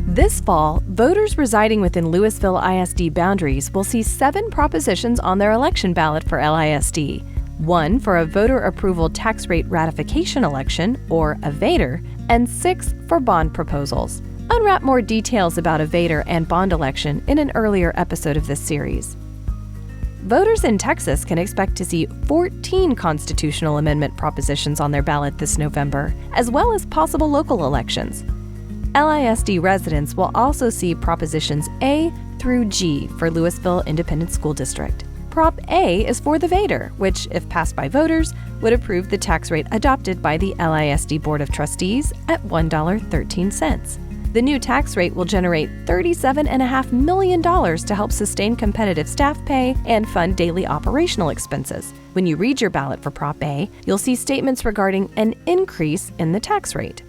This fall, voters residing within Lewisville ISD boundaries will see 7 propositions on their election ballot for LISD. 1 for a voter approval tax rate ratification election, or a VATR, and 6 for bond proposals. UnRapp more details about a VATR and bond election in an earlier episode of this series. Voters in Texas can expect to see 14 constitutional amendment propositions on their ballot this November, as well as possible local elections. LISD residents will also see Propositions A through G for Lewisville Independent School District. Prop A is for the VATR, which, if passed by voters, would approve the tax rate adopted by the LISD Board of Trustees at $1.13. The new tax rate will generate $37.5 million to help sustain competitive staff pay and fund daily operational expenses. When you read your ballot for Prop A, you'll see statements regarding an increase in the tax rate.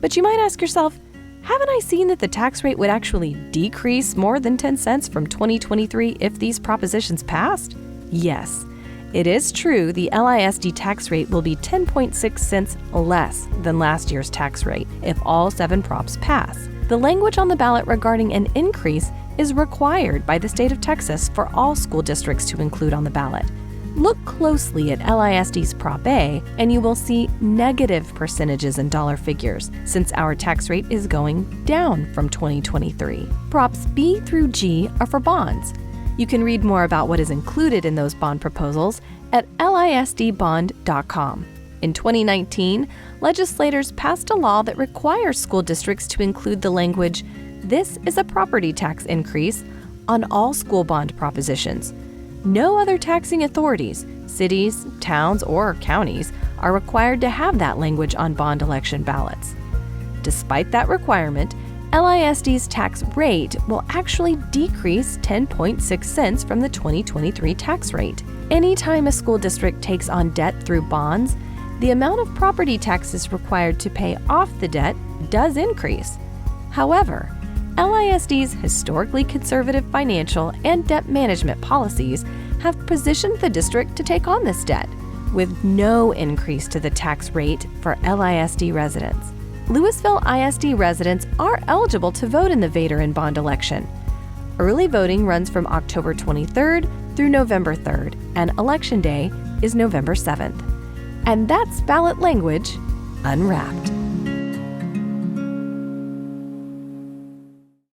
But you might ask yourself, haven't I seen that the tax rate would actually decrease more than 10 cents from 2023 if these propositions passed? Yes, it is true the LISD tax rate will be 10.6 cents less than last year's tax rate if all 7 props pass. The language on the ballot regarding an increase is required by the state of Texas for all school districts to include on the ballot. Look closely at LISD's Prop A, and you will see negative percentages in dollar figures, since our tax rate is going down from 2023. Props B through G are for bonds. You can read more about what is included in those bond proposals at lisdbond.com. In 2019, legislators passed a law that requires school districts to include the language, "This is a property tax increase," on all school bond propositions. No other taxing authorities, cities, towns, or counties, are required to have that language on bond election ballots. Despite that requirement, LISD's tax rate will actually decrease 10.6 cents from the 2023 tax rate. Anytime a school district takes on debt through bonds, the amount of property taxes required to pay off the debt does increase. However, LISD's historically conservative financial and debt management policies have positioned the district to take on this debt, with no increase to the tax rate for LISD residents. Lewisville ISD residents are eligible to vote in the VATR and bond election. Early voting runs from October 23rd through November 3rd, and Election Day is November 7th. And that's Ballot Language, Unwrapped.